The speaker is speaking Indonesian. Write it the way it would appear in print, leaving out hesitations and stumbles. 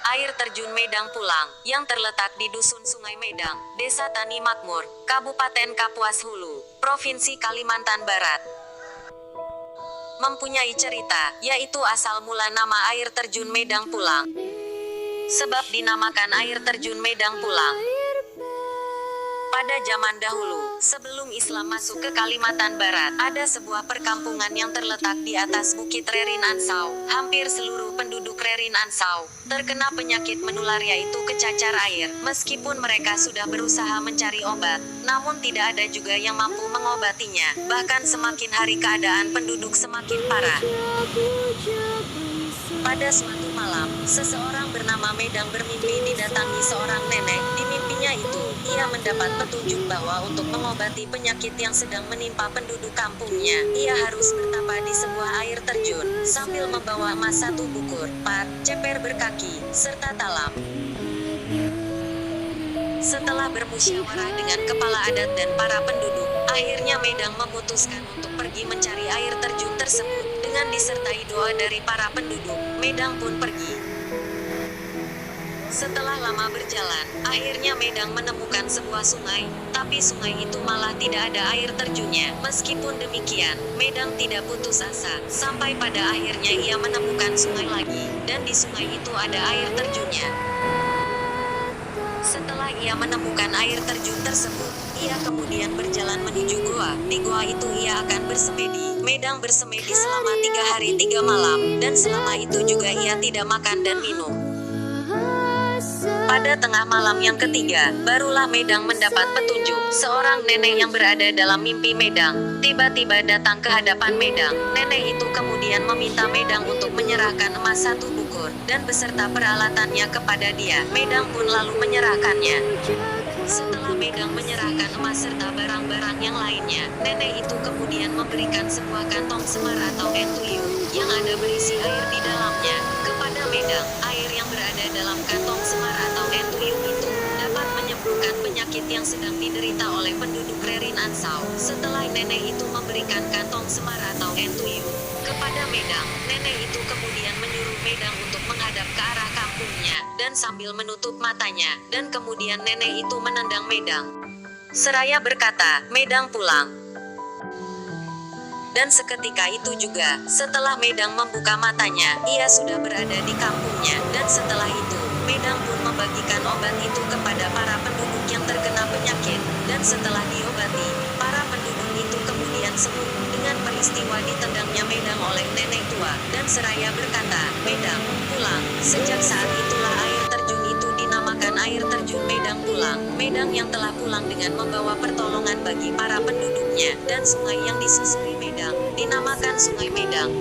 air terjun Medang Pulang, yang terletak di Dusun Sungai Medang, Desa Tani Makmur, Kabupaten Kapuas Hulu, Provinsi Kalimantan Barat. Mempunyai cerita, yaitu asal mula nama air terjun Medang Pulang. Sebab dinamakan air terjun Medang Pulang. Pada zaman dahulu, sebelum Islam masuk ke Kalimantan Barat, ada sebuah perkampungan yang terletak di atas Bukit Rerin Ansau. Hampir seluruh penduduk Rerin Ansau terkena penyakit menular yaitu kecacar air. Meskipun mereka sudah berusaha mencari obat, namun tidak ada juga yang mampu mengobatinya. Bahkan semakin hari keadaan penduduk semakin parah. Pada suatu malam, seseorang bernama Medang bermimpi didatangi seorang nenek. Di mimpinya itu, ia mendapat petunjuk bahwa untuk mengobati penyakit yang sedang menimpa penduduk kampungnya, ia harus bertapa di sebuah air terjun, sambil membawa emas 1 bukur, ceper berkaki, serta talam. Setelah bermusyawarah dengan kepala adat dan para penduduk, akhirnya Medang memutuskan untuk pergi mencari air terjun tersebut. Dengan disertai doa dari para penduduk, Medang pun pergi. Setelah lama berjalan, akhirnya Medang menemukan sebuah sungai, tapi sungai itu malah tidak ada air terjunnya. Meskipun demikian, Medang tidak putus asa, sampai pada akhirnya ia menemukan sungai lagi, dan di sungai itu ada air terjunnya. Setelah ia menemukan air terjun tersebut, ia kemudian berjalan menuju goa. Di goa itu ia akan bersemedi. Medang bersemedi selama 3 hari 3 malam, dan selama itu juga ia tidak makan dan minum. Pada tengah malam yang ketiga, barulah Medang mendapat petunjuk. Seorang nenek yang berada dalam mimpi Medang, tiba-tiba datang ke hadapan Medang. Nenek itu kemudian meminta Medang untuk menyerahkan emas 1 bukur, dan beserta peralatannya kepada dia. Medang pun lalu menyerahkannya. Setelah Medang menyerahkan emas serta barang-barang yang lainnya, nenek itu kemudian memberikan sebuah kantong semar atau entuyu, yang ada berisi air di dalamnya, kepada Medang. Air yang berada dalam kantong semar atau entuyu itu dapat menyembuhkan penyakit yang sedang diderita oleh penduduk Rerin Ansau. Setelah nenek itu memberikan kantong semar atau entuyu kepada Medang, nenek itu kemudian menyuruh Medang untuk menghadap ke arah kampungnya, dan sambil menutup matanya, dan kemudian nenek itu menendang Medang. Seraya berkata, "Medang pulang." Dan seketika itu juga, setelah Medang membuka matanya, ia sudah berada di kampungnya, dan setelah itu, Medang pun membagikan obat itu kepada para penduduk yang terkena penyakit, dan setelah diobati, para penduduk itu kemudian sembuh. Dengan peristiwa ditendangnya Medang oleh nenek tua, dan seraya berkata, "Medang, pulang." Sejak saat itulah air terjun itu dinamakan air terjun Medang Pulang. Medang yang telah pulang dengan membawa pertolongan bagi para penduduknya, dan sungai yang disusuri Medang dinamakan Sungai Medang.